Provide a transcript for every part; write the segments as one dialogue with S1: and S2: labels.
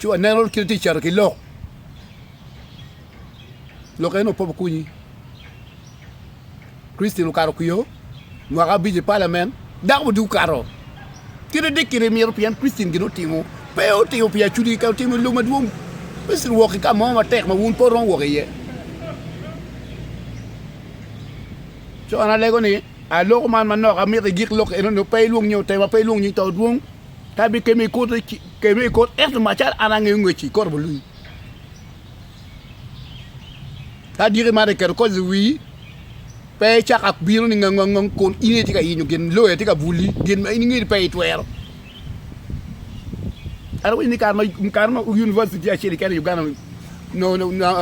S1: chua nero kirti char ki lo keno popo kunyi Christine karo kuyo mwaka bije parliament dawo du karo kire de kire mi European Christine gino timo pe o timo pia chudi ka timo lo madwum pes wo ka mo ma tek ma wun poron wo ye so ana lego ni a lo man man no ka mi gik lo eno no pe luong nyo te ma pe luong ni taw duong tabi kemi ko et ma char ana ngi ci korbo lui ta dire ma de ker ko wi pe chak ak biru ni ngong kon ini tika inyo gen lo tika buli gen ma ini pe twer ara ini karma university a chiri kan Uganda no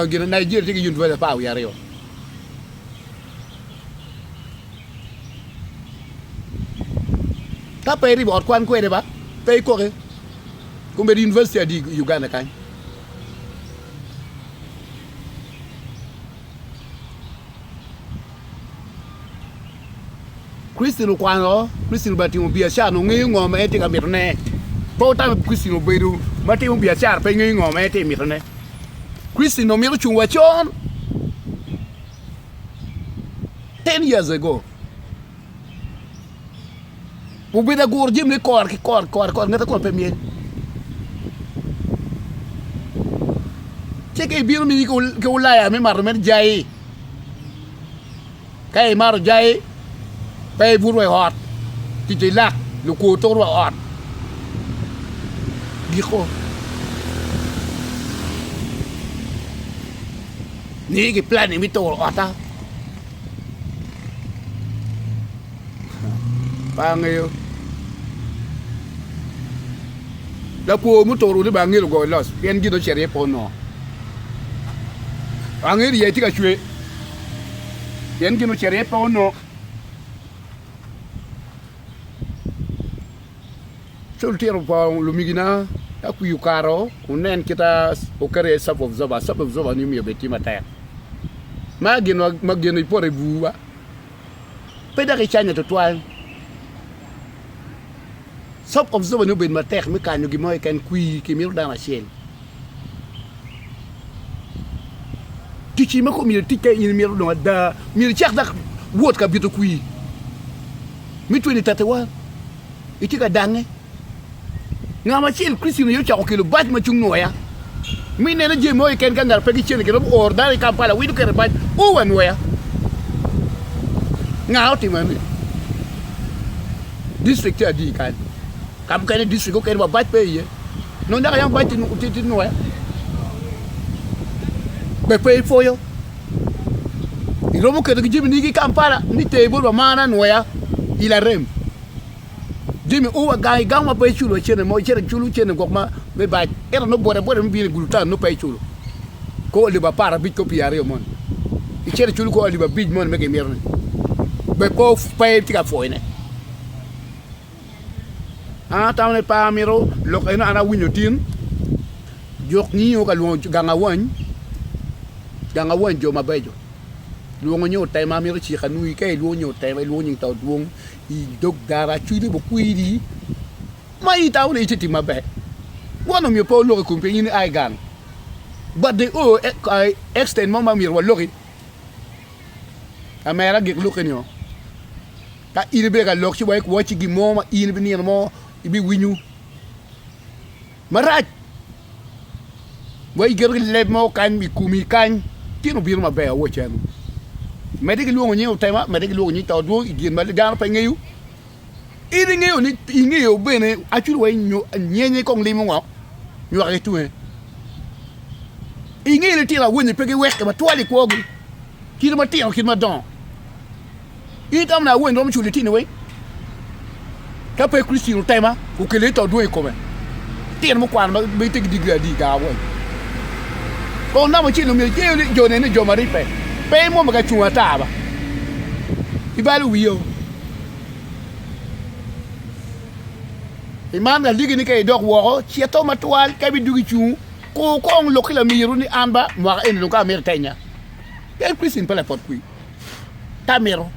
S1: gen Nigeria tika university pa ya reo ta pe ri bot kwan ko de ba pe ko ke ko be university di Uganda kan Christine kwano Christine bati mo biashara no ngi ngoma eti ka mirne po ta Christine beru mati mo biashara pe ngi ngoma eti mirne Christine no miru chungwa chon 10 years ago mo bida gorjim ni kor ngata ko pe mien cheke biru mi ko ulaya me mar mer jai kai mar jai pe vurwe hot ti lak lu ko to ro hot giko ni ki plan mi to ota pa ngayo la ko mu to ru ba ngiro go los yen gido chere po no angiri ye ti ka chwe yen gido chere po no Sultiro pa lumigina aku yukaro unen kita okare sap of zoba ni mi obeti mata mageno ipore buwa peda ke chanya to twal sap of zoba ni ben mata mi kanyo gi moy kan kui ki mi dana shen tichi mako mi tikay in mi do da mi cheikh dak wot ka bitu kui mi tuni tatewa itika dange ngama chil Christine yo chako kilo bat ma chung noya mi ne na je moy ken kan dar pegi chen ke or dali kampala wi do ke bat o wan noya ngao ti man district adi kan kam kan district ko ken ba bat pe ye no nda yang bat ni uti noya be pe fo yo iro mo ke de jimi ni kampala ni te bo ba mana noya ila rem Dimi uwa gai gama pe chulo chene mo chere chulu chene gokma me ba era no bore mbi guluta no pe chulo ko li ba para bit ko piare mon I chere chulu ko li ba bit mon me ke mirne be ko pe tika foine tamne pa miro lo eno ana winyo tin jok ni yo ka lo ganga wan jo mabejo lo ngonyo tay ma miro chi khanui kay lo nyo tay lo nyin taw duong I dog dara chudi bo kuidi mai taw le titi mabe wono mi po lo ko pe ni ai gan but the extend mama mir wa lori amera gek lo kenyo ka iri be ga lok ci way ko ci gi moma iri bi ni mo ibi wiñu maraj way ger le mo kan mi kumi kan tinu bir ma be wo chenu mede ki luongo nyeo tema mede ki luongo nyi taw do igien ma dan pa ngeyu iri ngeyo ni ngeyo bene achuru we nyenye kong limo ngo nyo ake tuwe ingele tira woni pege weke ma twali ko ogu kiri ma tira kiri ma don itam na woni rom chuli tini we ka pe Christine tema ko kele taw do e ko me tira mo kwan ma be te digradi ga wo ko na mo chino mi je jo ne jo mari pe mo ma chunga taba ibalu wiyo imam ligi ni kay dok wo ci to matwal kay bi dugi chu ko ko lo kila miru ni amba mo en lo ka mer tenya pe Christine pala pot kui tamero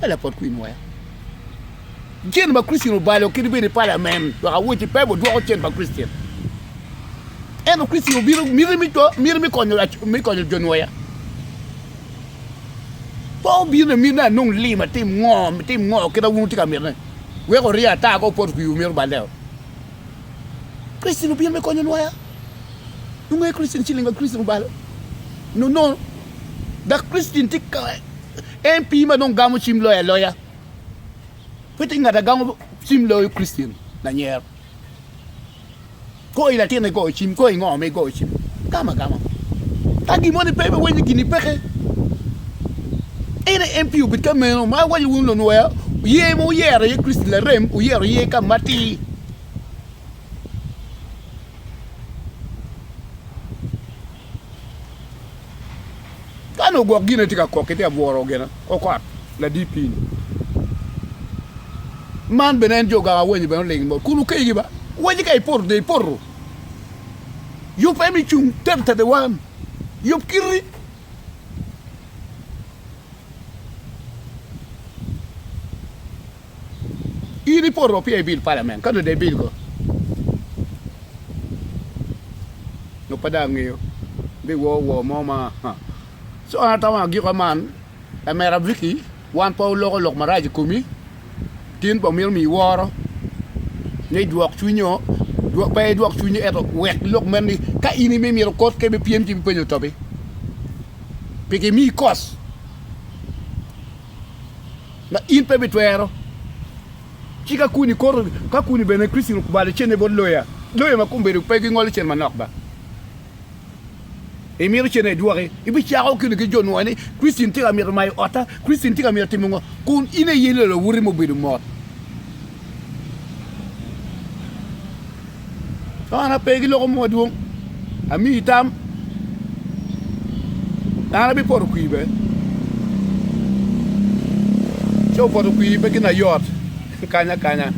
S1: pala pot kui moya jen ba Christine balo kidi be ni parliament wa wuti pe bo do ko chen ba Christine eno Christian miri mi konyo jonwaya po biro mi na nung lima tim ngo kita wunti kamir we ko ria ta ko por ku mir baleo Christian biro mi konyo nwaya nungai Christian chilinga Christian balo no da Christian tikka MP ma non gamo sim loya peti ngata gamo sim loya Christian na nyer ko ila tiene go chim ko ngo me go chim kama tagi moni pepe wenye gini peke ene MP bit kameno ma waji wuno noya ye mo yere ye Christian la rem u yere ye kamati kano go gine tika ko kete aboro gena o kwat la DP man benen joga wenye ben legi mo kulu kay giba wenye kay por you pay me chung temta de wan you kiri ini por pay bill parliament kano de bill ko no padang yo be wo mama so atawa gi ko man a mera Vicky wan pa lok maraji kumi tin pa mi woro ne duok chunyo duok pay duok chunyo eto wek lok men ni ka ini me mi ko ke be piem ci penyo tobi peke mi kos na in pe betwero chika kuni kor ka kuni bene Christian ko bale chene bo loya ma kumbere pe gi ngol chen manok ba e mi chene duore ibi charo kuni ke jono ani Christian tira mi mai ota Christian tira mi timungo kun ine yele lo wuri mo be mot ana pegi lo mo duong ami tam ana bi por kuibe cho por kuibe kina yot kanya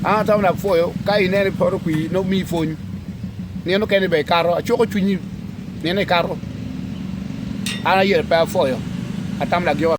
S1: ana tam na foyo kai ne por kui no mi fon ne no kene be karo cho ko chuni ne karo ana yer pa foyo atam la gyo